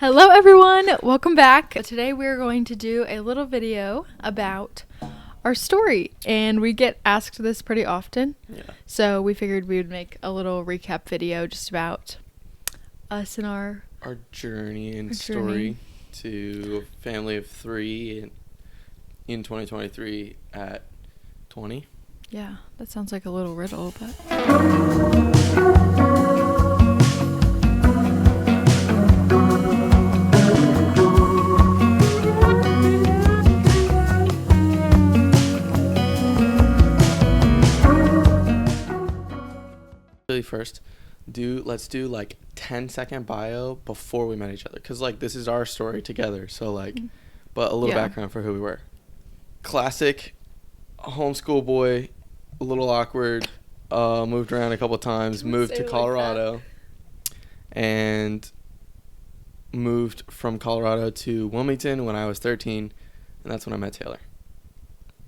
Hello everyone, welcome back. Today we're going to do a little video about our story, and we get asked this pretty often. Yeah. So we figured we would make a little recap video just about us and our journey and Our story to a family of three in 2023 at 20. Yeah, that sounds like a little riddle, but Really first, let's do like 10-second bio before we met each other, because like this is our story together. So like, but a little Yeah. background for who we were. Classic homeschool boy, a little awkward. Moved around a couple times. Don't Moved say to it like Colorado, and moved from Colorado to Wilmington when I was 13, and that's when I met Taylor.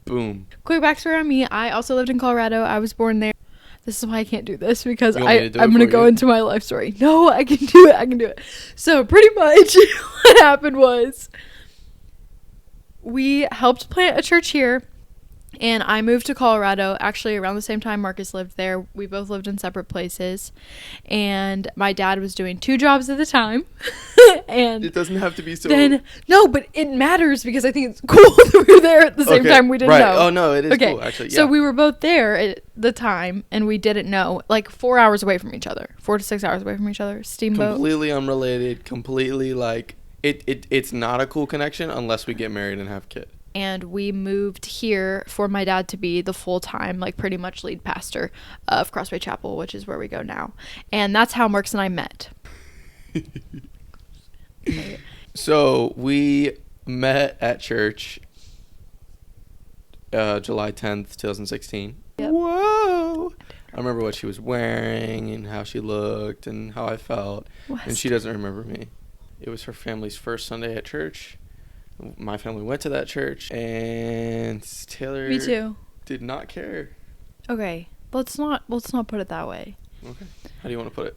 Boom. quick backstory on me. I also lived in Colorado. I was born there. This is why I can't do this, because You want me to do it I'm going to for go you? into my life story. No, I can do it. So pretty much what happened was we helped plant a church here, and I moved to Colorado actually around the same time Marcus lived there. We both lived in separate places, and my dad was doing 2 jobs at the time. And It doesn't have to be so. no, but it matters because I think it's cool that we were there at the same Okay, time. We didn't right. know. Oh no, it is Okay, cool actually. Yeah. so we were both there at the time, and we didn't know, like 4 hours away from each other, 4 to 6 hours away from each other. Steamboat. completely unrelated. Completely like it's not a cool connection unless we get married and have a kid. And we moved here for my dad to be the full-time, like pretty much lead pastor of Crossway Chapel, which is where we go now. And that's how Marcus and I met. So we met at church July 10th, 2016. Yep. Whoa. I remember what she was wearing and how she looked and how I felt. And she doesn't remember me. It was her family's first Sunday at church. My family went to that church, and Taylor Me too. did not care. Okay, let's not put it that way. Okay. How do you want to put it?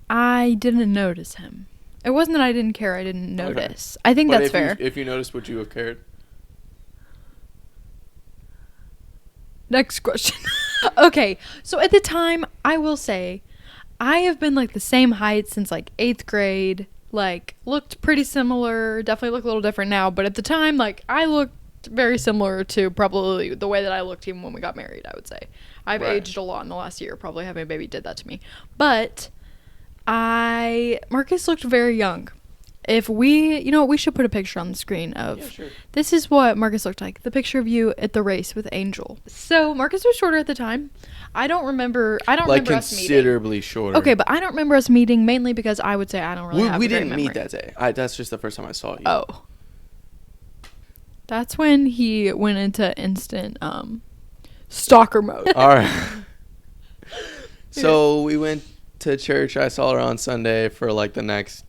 I didn't notice him. It wasn't that I didn't care, I didn't Okay. notice. I think But that's fair. if you noticed, would you have cared? Next question. Okay, so at the time, I will say, I have been like the same height since like 8th grade. Like, looked pretty similar. Definitely look a little different now, but at the time, like, I looked very similar to probably the way that I looked even when we got married, I would say. I've Right. aged a lot in the last year. Probably having a baby did that to me. But Marcus looked very young. If we should put a picture on the screen of, Yeah, sure. this is what Marcus looked like. The picture of you at the race with Angel. So Marcus was shorter at the time. I don't remember Like remember us meeting. considerably shorter. Okay, but I don't remember us meeting mainly because I would say I don't really have we a great didn't meet memory. that day. That's just the first time I saw you. Oh. That's when he went into instant stalker mode. All right. So we went to church. I saw her on Sunday for like the next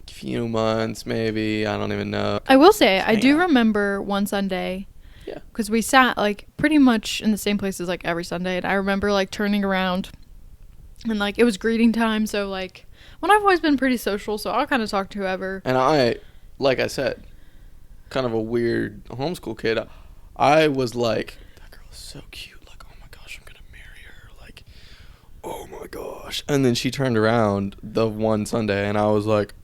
few months, maybe. I don't even know. I will say, I hang do out. remember one Sunday, Yeah. because we sat like pretty much in the same places like every Sunday, and I remember like turning around and like it was greeting time, so like when I've always been pretty social, so I'll kind of talk to whoever. And like I said, kind of a weird homeschool kid. I was like, that girl is so cute. Like, oh my gosh, I'm going to marry her. Like, oh my gosh. And then she turned around the one Sunday, and I was like,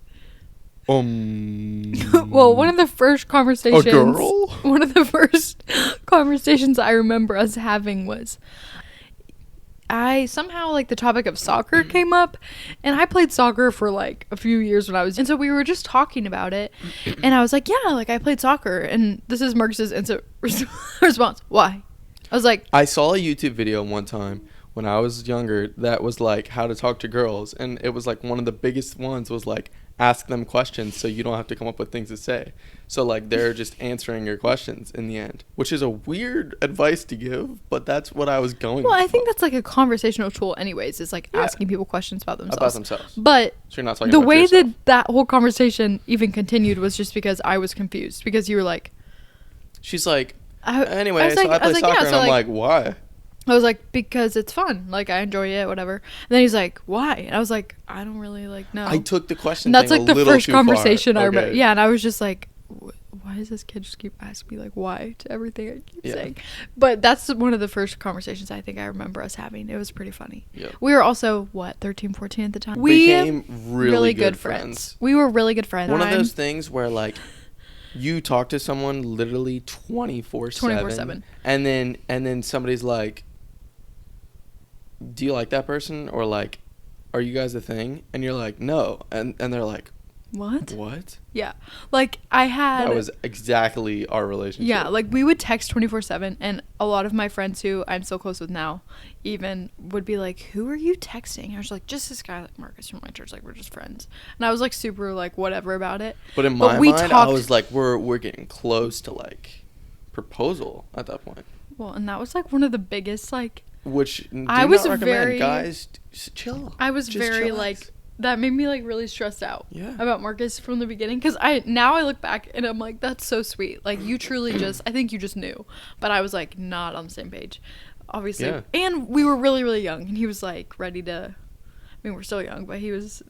Well, one of the first conversations, girl? one of the first conversations I remember us having was, I somehow like the topic of soccer came up, and I played soccer for like a few years when I was, and so we were just talking about it, and I was like, yeah, like I played soccer, and this is Marcus's instant response. Why? I was like, I saw a YouTube video one time when I was younger that was like how to talk to girls, and it was like one of the biggest ones was like ask them questions so you don't have to come up with things to say. So like they're just answering your questions in the end, which is a weird advice to give, but that's what I was going well, I for. think that's like a conversational tool anyways, is like Yeah. asking people questions about themselves. About themselves. But So you're not talking the about way yourself. that whole conversation even continued was just because I was confused, because you were like, She's like, I anyway, was like- so I play was like, soccer, yeah, and so I'm like- like, why? I was like, because it's fun. Like, I enjoy it, whatever. And then he's like, why? And I was like, I don't really, like, know. I took the question And that's, thing like, a the little first too far. conversation I remember. Okay. Yeah, and I was just like, why does this kid just keep asking me, like, why to everything I keep saying? But that's one of the first conversations I think I remember us having. It was pretty funny. Yeah. We were also, 13, 14 at the time? We became really good friends. We were really good friends. One of those things where, like, you talk to someone literally 24/7. And then somebody's like, do you like that person? Or, like, are you guys a thing? And you're like, no. And they're like, What? Yeah. Like, I had... That was exactly our relationship. Yeah, like, we would text 24/7, and a lot of my friends who I'm so close with now even would be like, who are you texting? I was like, just this guy, like, Marcus from my church, like, we're just friends. And I was, like, super, like, whatever about it. But in my mind, I was like, we're getting close to, like, proposal at that point. Well, and that was, like, one of the biggest, like... Which, I was very... Guys, chill. I was just very, chillax. like... That made me, like, really stressed out Yeah. about Marcus from the beginning. Because I look back and I'm like, that's so sweet. Like, you truly just, I think you just knew. But I was, like, not on the same page, obviously. Yeah. And we were really, really young. And he was, like, ready to, I mean, we're still young. But he was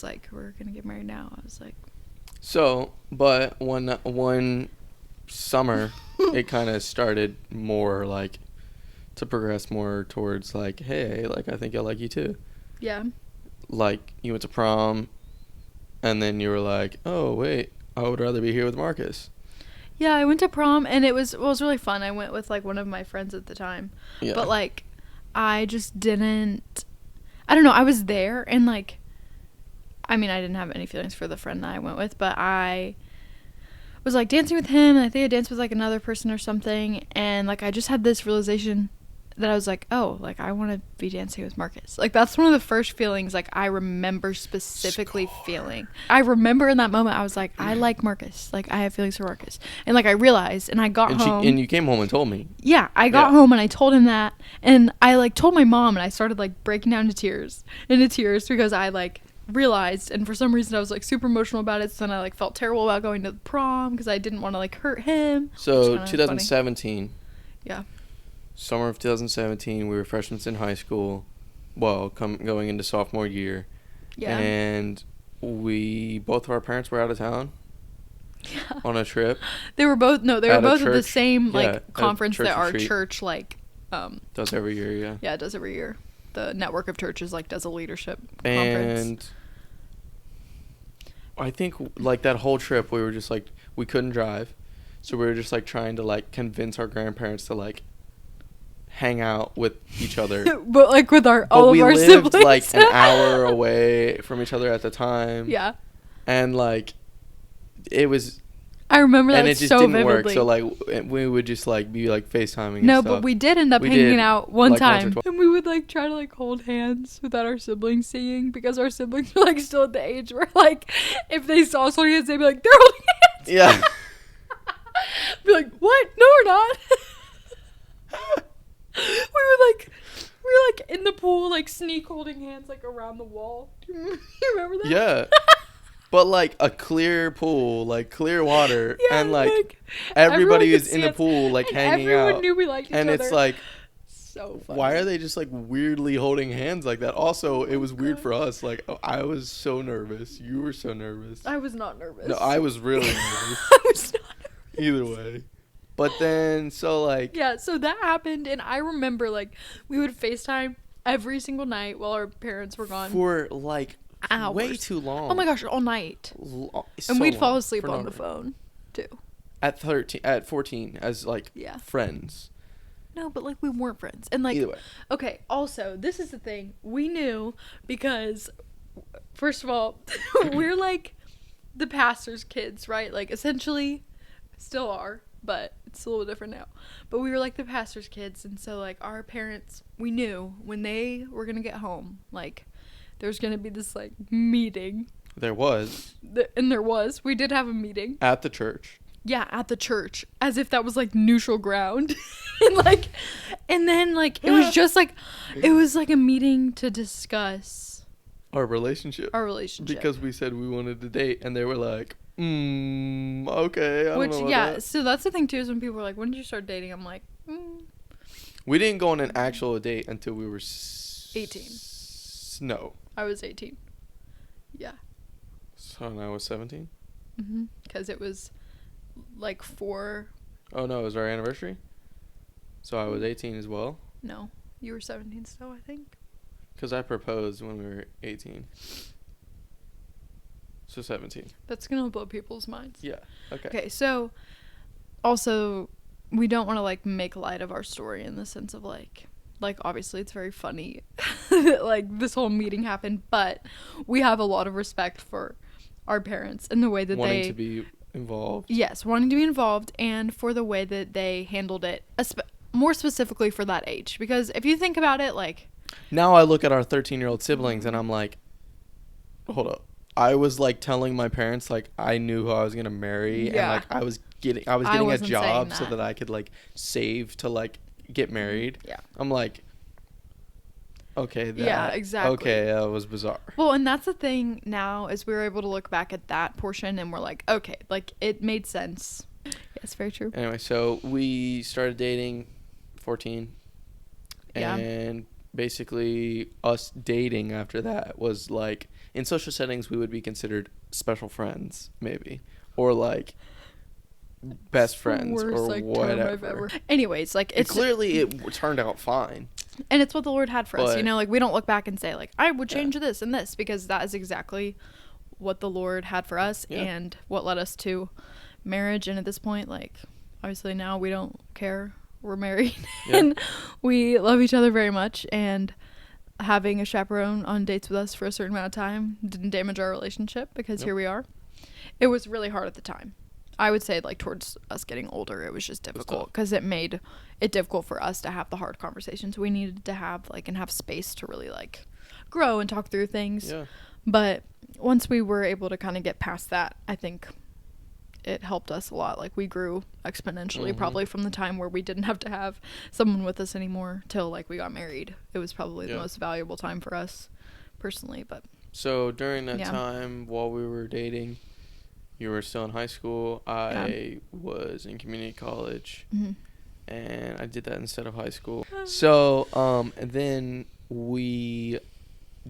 like, we're going to get married now. I was like. So, but one summer, it kind of started more, like, to progress more towards, like, hey, like, I think I like you too. Yeah. Like, you went to prom, and then you were like, oh, wait, I would rather be here with Marcus. Yeah, I went to prom, and it was really fun. I went with, like, one of my friends at the time. Yeah. But, like, I just didn't, I don't know, I was there, and, like, I mean, I didn't have any feelings for the friend that I went with, but I was, like, dancing with him, and I think I danced with, like, another person or something, and, like, I just had this realization that I was like, oh, like, I want to be dancing with Marcus. Like, that's one of the first feelings, like, I remember specifically feeling. I remember in that moment, I was like, I like Marcus. Like, I have feelings for Marcus. And, like, I realized, and I got home. And you came home and told me. Yeah, I got home, and I told him that. And I, like, told my mom, and I started, like, breaking down into tears because I, like, realized, and for some reason I was, like, super emotional about it. So then I, like, felt terrible about going to the prom because I didn't want to, like, hurt him. So 2017. Yeah. Summer of 2017, we were freshmen in high school. Well, going into sophomore year. Yeah. And both of our parents were out of town. Yeah. On a trip. They were both at the same, like, Yeah, conference that our retreat. church, like, does every year, yeah. Yeah, it does every year. The network of churches, like, does a leadership conference. And I think, like, that whole trip, we were just, like, we couldn't drive. So we were just, like, trying to, like, convince our grandparents to, like, hang out with each other. But, like, with all of our siblings. We lived, like, an hour away from each other at the time. Yeah. And, like, it was... I remember that so vividly. And it just didn't vividly. work. So, like, we would just, like, be, like, FaceTiming and No, stuff. but we did end up hanging out one like, time. once or twice. And we would, like, try to, like, hold hands without our siblings seeing. Because our siblings were, like, still at the age where, like, if they saw us holding hands, they'd be like, they're holding hands. Yeah. Be like, what? No, we're not. we were like in the pool, like, sneak holding hands, like, around the wall. Do you remember that? Yeah. But, like, a clear pool, like, clear water. Yeah, and, like everybody could is see in the us, pool, like, and hanging everyone out. knew we liked each and other. it's like, so funny. why are they just, like, weirdly holding hands like that? Also, it was weird for us. Like, I was so nervous. You were so nervous. I was not nervous. No, I was really nervous. I was not nervous. Either way. But then, so, like... Yeah, so that happened, and I remember, like, we would FaceTime every single night while our parents were gone. For, like, hours. way too long. Oh my gosh, all night. So and we'd fall long, asleep for on no the reason. phone, too. At 14, as, like, Yeah. friends. No, but, like, we weren't friends. And, like, Either way. Okay, also, this is the thing. We knew because, first of all, we're, like, the pastor's kids, right? Like, essentially, still are, but it's a little different now. But we were, like, the pastor's kids, and so, like, our parents, we knew when they were gonna get home, like, there was gonna be this, like, meeting. There was. And there was. We did have a meeting. At the church. Yeah, at the church, as if that was, like, neutral ground. and then, like, it was just, like, it was, like, a meeting to discuss our relationship. Because we said we wanted to date, and they were like, okay, I don't know about that. So that's the thing, too, is when people are like, when did you start dating? I'm like, We didn't go on an actual date until we were 18. No. I was 18. Yeah. So I was 17? Because it was like 4. Oh, no, it was our anniversary? So I was 18 as well? No, you were 17 still, I think. Because I proposed when we were 18. So 17. That's going to blow people's minds. Yeah, okay. Okay, so also we don't want to like make light of our story in the sense of like obviously it's very funny that like this whole meeting happened, but we have a lot of respect for our parents and the way that Wanting to be involved. Yes, wanting to be involved, and for the way that they handled it, more specifically for that age. Because if you think about it, like... Now I look at our 13-year-old siblings and I'm like, hold up. I was like telling my parents like I knew who I was going to marry, and like I was getting a job so that I could like save to like get married. Yeah. I'm like, okay, yeah, exactly. Okay, that was bizarre. Well, and that's the thing now is we're able to look back at that portion and we're like, okay, like it made sense. Yes, very true. Anyway, so we started dating 14. Yeah. And basically us dating after that was like, in social settings we would be considered special friends maybe, or like best friends, worst, or like, whatever. term I've ever... Anyways, like it's clearly it turned out fine. And it's what the Lord had for us, But... you know, like we don't look back and say like I would change this and this, because that is exactly what the Lord had for us and what led us to marriage. And at this point, like obviously now we don't care, we're married and we love each other very much, and having a chaperone on dates with us for a certain amount of time didn't damage our relationship, because here we are. It was really hard at the time. I would say like towards us getting older, it was just difficult because it made it difficult for us to have the hard conversations we needed to have, like, and have space to really like grow and talk through things. Yeah. But once we were able to kind of get past that, I think it helped us a lot. Like we grew exponentially, probably from the time where we didn't have to have someone with us anymore till like we got married. It was probably the most valuable time for us personally. But so during that time while we were dating, you were still in high school. I was in community college, and I did that instead of high school. So, and then we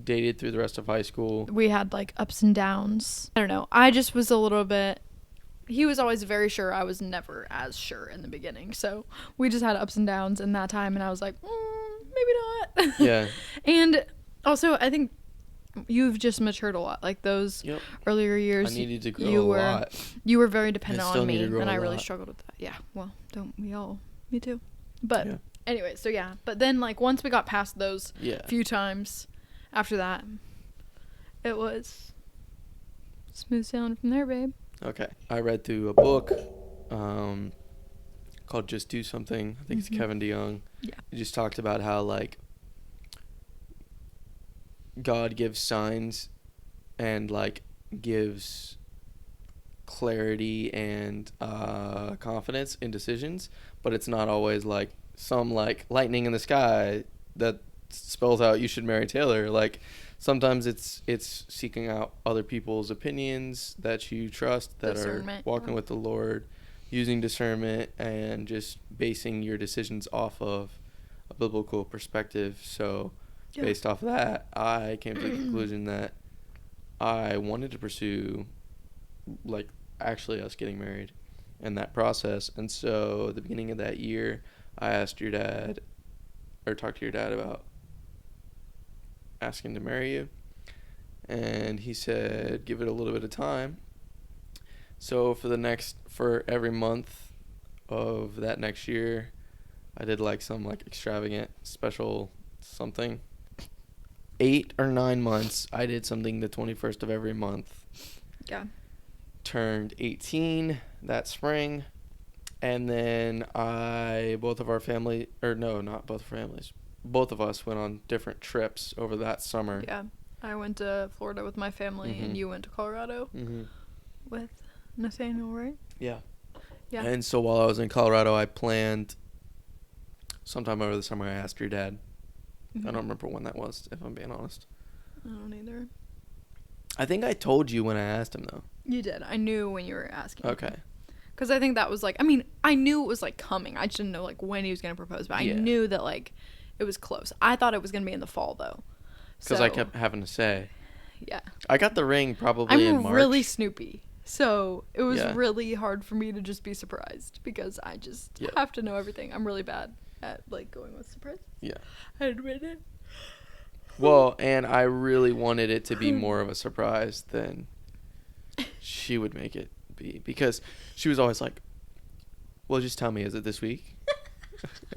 dated through the rest of high school. We had like ups and downs. I don't know. I just was a little bit... He was always very sure. I was never as sure in the beginning. So we just had ups and downs in that time, and I was like, maybe not. Yeah. And also, I think you've just matured a lot. Like those earlier years, I needed to grow a lot. You were very dependent on me, and I really struggled with that. Yeah, well, don't we all? Me too. But anyway, so yeah. But then, like, once we got past those few times, after that, it was smooth sailing from there, babe. Okay. I read through a book called Just Do Something. I think it's Kevin DeYoung. Yeah. He just talked about how, like, God gives signs and like gives clarity and confidence in decisions, but it's not always like some like lightning in the sky that spells out you should marry Taylor. Like sometimes it's seeking out other people's opinions that you trust, that are walking with the Lord, using discernment, and just basing your decisions off of a biblical perspective. So based off of that, I came to the conclusion that I wanted to pursue, like, actually us getting married and that process. And so at the beginning of that year, I asked your dad, or talked to your dad about asking to marry you. And he said, give it a little bit of time. So for every month of that next year, I did like some like extravagant special something. 8 or 9 months, I did something the 21st of every month. Yeah. Turned 18 that spring. And then both of us went on different trips over that summer. Yeah. I went to Florida with my family, and you went to Colorado with Nathaniel, right? Yeah. Yeah. And so while I was in Colorado, I planned sometime over the summer, I asked your dad. I don't remember when that was, if I'm being honest. I don't either. I think I told you when I asked him, though. You did. I knew when you were asking. Okay. Because I think that was like, I mean, I knew it was like coming. I just didn't know like when he was going to propose, but I knew that like it was close. I thought it was going to be in the fall though. Because I kept having to say. Yeah. I got the ring probably in March. I'm really Snoopy. So it was really hard for me to just be surprised because I just have to know everything. I'm really bad at like going with surprise. Yeah. I admit it. Well, and I really wanted it to be more of a surprise than she would make it be, because she was always like, well, just tell me, is it this week?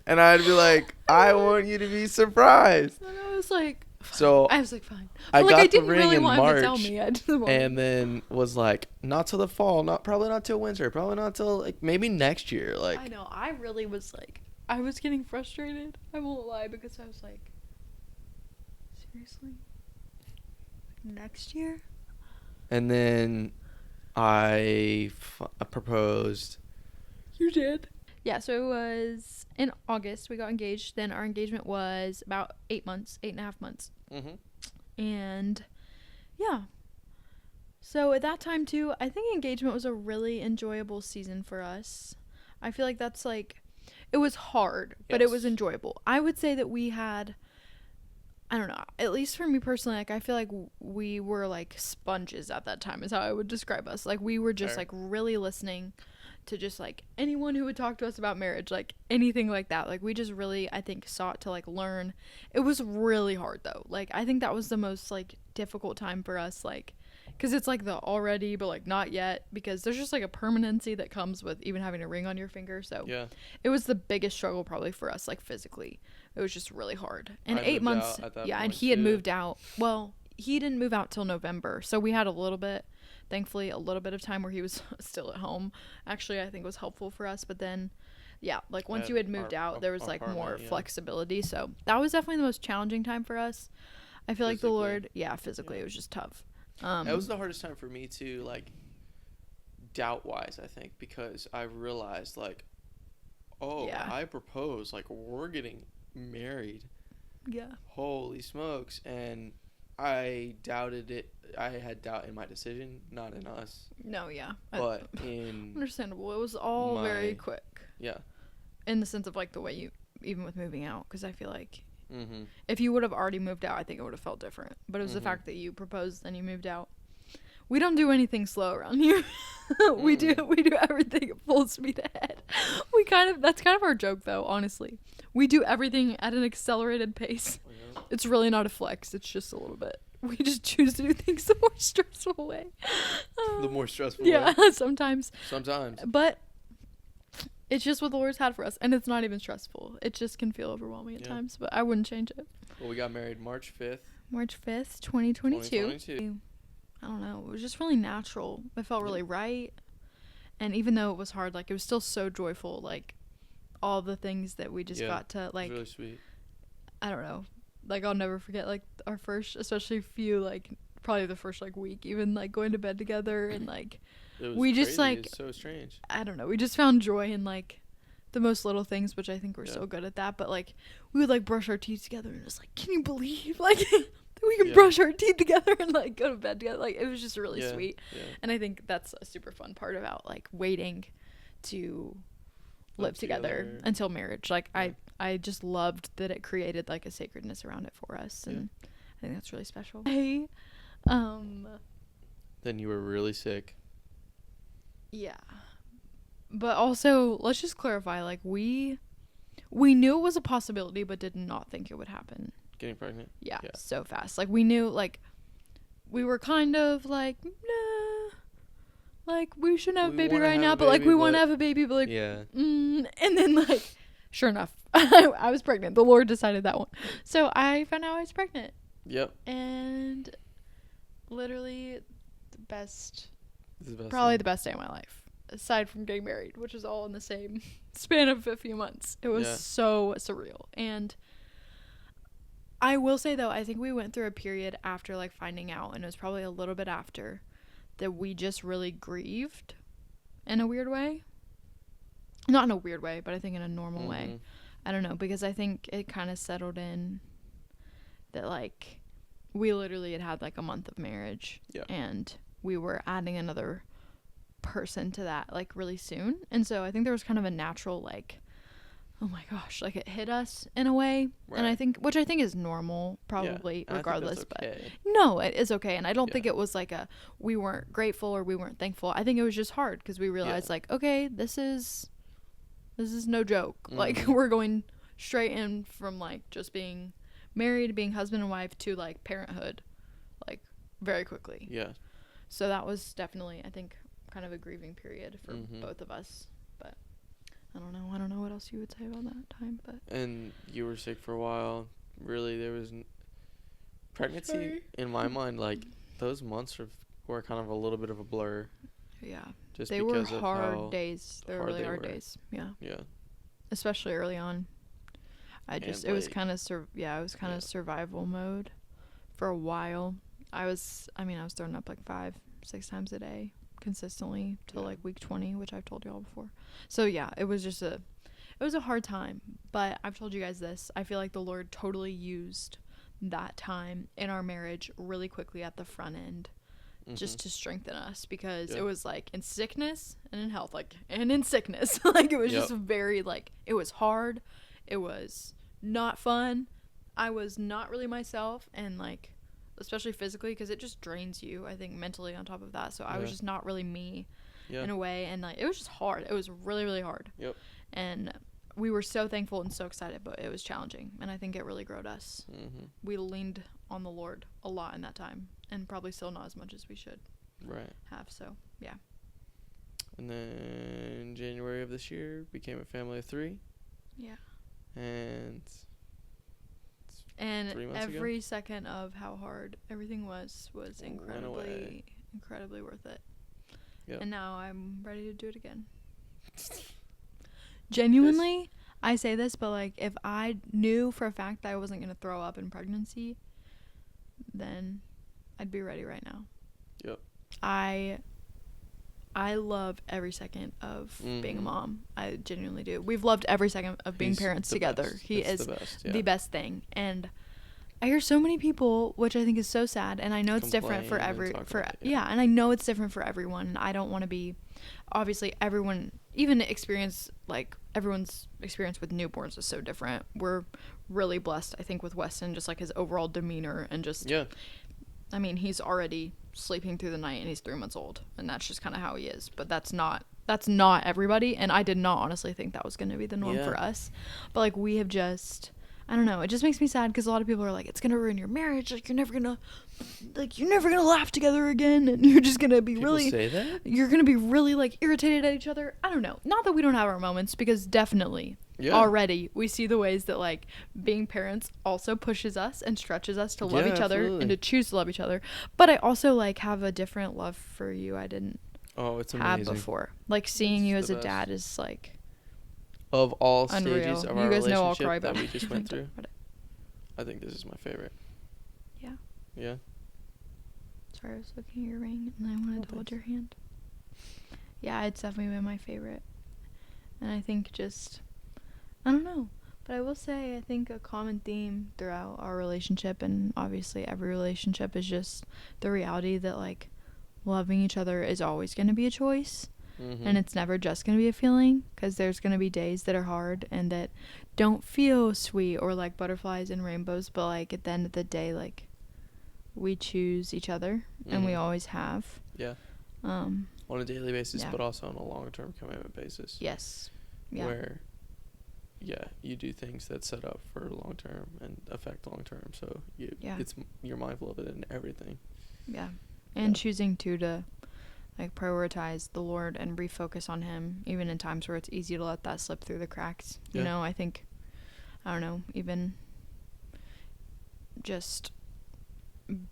And I'd be like, I want you to be surprised. And I was like, fine. So I was like, fine. I like, got I the didn't ring really in want him March, to tell me. I just wanted and then was like, not till the fall, probably not till winter, probably not till like maybe next year. Like, I know. I really was like, I was getting frustrated. I won't lie, because I was like, seriously? Next year? And then I proposed. You did? Yeah, so it was in August we got engaged. Then our engagement was about 8.5 months. Mm-hmm. And yeah. So at that time too, I think engagement was a really enjoyable season for us. I feel like that's like, it was hard, but it was enjoyable. I would say that we had, I don't know, at least for me personally, like I feel like we were like sponges at that time is how I would describe us. Like we were just like really listening to just like anyone who would talk to us about marriage, like anything like that. Like we just really, I think, sought to like learn. It was really hard though. Like I think that was the most like difficult time for us, like because it's like the already but like not yet, because there's just like a permanency that comes with even having a ring on your finger. So it was the biggest struggle probably for us, like physically. It was just really hard. And 8 months, and he had moved out. Well, he didn't move out till November, so we had a little bit of time where he was still at home. Actually, I think it was helpful for us. But then, like once you had moved out, there was like more flexibility. So that was definitely the most challenging time for us. I feel like the Lord, physically, it was just tough. That was the hardest time for me too, like doubt-wise, I think, because I realized like, I propose, like we're getting married. Yeah. Holy smokes. And I doubted it. I had doubt in my decision, not in us. No, yeah. But in... Understandable. It was all very quick. Yeah. In the sense of, like, the way you... Even with moving out. Because I feel like... Mm-hmm. If you would have already moved out, I think it would have felt different. But it was the fact that you proposed and you moved out. We don't do anything slow around here. we do everything at full speed ahead. That's kind of our joke though, honestly. We do everything at an accelerated pace. Yeah. It's really not a flex, it's just a little bit. We just choose to do things the more stressful way. The more stressful way. Yeah, sometimes. But it's just what the Lord's had for us, and it's not even stressful. It just can feel overwhelming at times, but I wouldn't change it. Well, we got married March 5th. March 5th, 2022. I don't know. It was just really natural. It felt really right. And even though it was hard, like, it was still so joyful. Like, all the things that we just got to, like... It was really sweet. I don't know. Like, I'll never forget, like, our first... Especially few, like, probably the first, like, week. Even, like, going to bed together and, like... It was we crazy. just, like... It's so strange. I don't know. We just found joy in, like... the most little things, which I think we're so good at that. But, like, we would, like, brush our teeth together and just, like, can you believe? Like... we can brush our teeth together and like go to bed together. Like it was just really sweet. And I think that's a super fun part about like waiting to live together until marriage. Like I just loved that it created like a sacredness around it for us, and I think that's really special. Then you were really sick. Yeah. But also, let's just clarify, like we knew it was a possibility but did not think it would happen. Getting pregnant? Yeah, so fast. Like, we knew, like, we were kind of like, nah, like, we shouldn't have a baby right now, but, like, we want to have a baby, but, like, and then, like, sure enough, I was pregnant. The Lord decided that one. So, I found out I was pregnant. Yep. And literally the best day of my life. Aside from getting married, which is all in the same span of a few months. It was so surreal. And... I will say, though, I think we went through a period after, like, finding out, and it was probably a little bit after, that we just really grieved in a weird way. Not in a weird way, but I think in a normal way. I don't know, because I think it kind of settled in that, like, we literally had like, a month of marriage, and we were adding another person to that like really soon. And so I think there was kind of a natural like, oh my gosh, like it hit us in a way. Right. And I think, which I think is normal probably, and I think regardless, that's okay. but no, it is okay. And I don't Yeah. think it was like we weren't grateful or we weren't thankful. I think it was just hard because we realized like, okay, this is no joke. Like Mhm. we're going straight in from like just being married, being husband and wife to like parenthood, like very quickly. Yeah. So that was definitely, I think, kind of a grieving period for Mhm. both of us. But I don't know what else you would say about that time. But And you were sick for a while. Really, there was pregnancy Sorry. in my mind. Like those months were kind of a little bit of a blur. yeah, Just they were because of how hard days. They were hard really they hard were. days. Yeah, Yeah. especially early on. And It was late. kind of it was kind Yeah. of survival mode for a while. I was throwing up like 5-6 times a day consistently till Yeah. like week 20, which I've told you all before. So yeah, it was a hard time, but I've told you guys this. I feel like the Lord totally used that time in our marriage really quickly at the front end just Mhm. to strengthen us, because Yeah. it was like in sickness and in health, like, and in sickness. Like it was Yep. just very like, it was hard. It was not fun. I was not really myself, and like especially physically, because it just drains you, I think, mentally on top of that. So I was Yeah. just not really me Yeah. in a way, and like it was just hard. It was really, really hard. Yep. And we were so thankful and so excited, but it was challenging, and I think it really growed us. Mhm. We leaned on the Lord a lot in that time, and probably still not as much as we should Right. have. So yeah. And then January of this year became a family of 3, Yeah. and 3 And months ago? every second of how hard everything was Went away. incredibly worth it. Yep. And now I'm ready to do it again. Genuinely, I say this, but like if I knew for a fact that I wasn't going to throw up in pregnancy, then I'd be ready right now. Yep. I love every second of being a Mhm. mom. I genuinely do. We've loved every second of being He's parents the together. best. He It's is the best, the yeah. best thing. And I hear so many people, which I think is so sad, and I know it's different for Complain and talk about it, yeah, and I know it's different for everyone. And I don't want to be, obviously everyone, even experience, like everyone's experience with newborns is so different. We're really blessed, I think, with Weston, just like his overall demeanor and just, Yeah. I mean, he's already sleeping through the night and he's 3 months old, and that's just kind of how he is. But that's not everybody, and I did not honestly think that was going to be the norm Yeah. for us. But like we have just, I don't know, it just makes me sad because a lot of people are like, it's going to ruin your marriage, like you're never going to laugh together again, and you're just going to be People really say that? you're going to be really like irritated at each other. I don't know. Not that we don't have our moments, because definitely Yeah. already we see the ways that like being parents also pushes us and stretches us to love Yeah, each other absolutely. and to choose to love each other. But I also like have a different love for you I didn't Oh, it's have amazing. before. Like seeing It's you the as a best. dad is like Of all unreal. stages of You our guys know I'll relationship cry that about we just went through, But I think this is my favorite. yeah. Yeah. Sorry, I was looking at your ring and I wanted to hold thanks. your hand. Yeah, it's definitely been my favorite. And I think just, I don't know. But I will say, I think a common theme throughout our relationship, and obviously every relationship, is just the reality that, like, loving each other is always going to be a choice. Mhm. And it's never just going to be a feeling, because there's going to be days that are hard and that don't feel sweet or like butterflies and rainbows. But, like, at the end of the day, like, we choose each other, and we Mhm. always have. Yeah. Um, On a daily basis, yeah. but also on a long-term commitment basis. yes. Yeah. Where, yeah, you do things that set up for long-term and affect long-term. So Yeah. you're mindful of it in everything. Yeah. And Yeah. choosing to like prioritize the Lord and refocus on him, even in times where it's easy to let that slip through the cracks. You Yeah. know, I think, I don't know, even just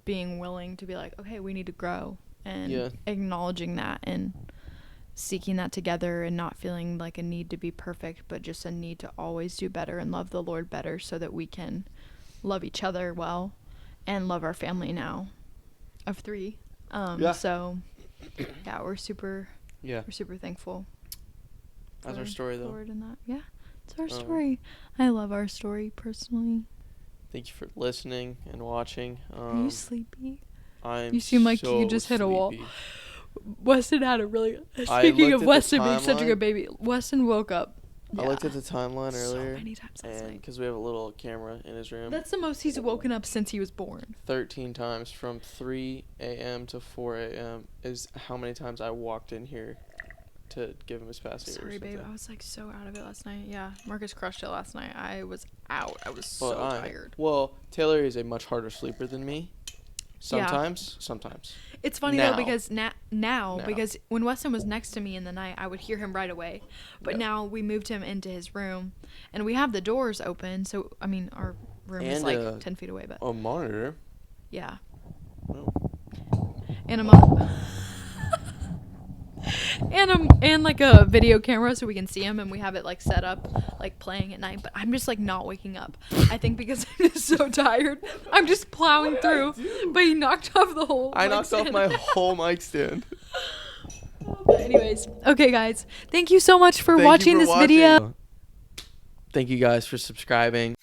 being willing to be like, okay, we need to grow, and Yeah. acknowledging that and seeking that together, and not feeling like a need to be perfect, but just a need to always do better and love the Lord better, so that we can love each other well and love our family now of 3. Yeah. So yeah, we're super Yeah. thankful. That's our for story, the though. Lord in that. Yeah, it's our Um, story. I love our story personally. Thank you for listening and watching. Are you sleepy? I'm You seem like you so just hit a wall. sleepy. Weston had a really. I Speaking looked of at the Weston being such a timeline. good baby, Weston woke up. I looked at the timeline so earlier. many times last And night. because we have a little camera in his room. That's the most he's woken up since he was born. 13 times from 3 a.m. to 4 a.m. is how many times I walked in here to give him his passing. Sorry, babe. I was like so out of it last night. Yeah, Marcus crushed it last night. I was out. I was so tired. Well, Taylor is a much harder sleeper than me. Sometimes. It's funny Now. though because now because when Weston was next to me in the night, I would hear him right away. But Yeah. now we moved him into his room, and we have the doors open. So I mean, our room is And, like 10 feet away. But A monitor. yeah, Oh. and and like a video camera so we can see him, and we have it like set up like playing at night. But I'm just like not waking up. I think because I'm just so tired. I'm just plowing through. But he knocked off the whole. I mic knocked off stand. my whole mic stand. But anyways, okay, guys, thank you so much for Thank you watching for this video. Thank you guys for subscribing.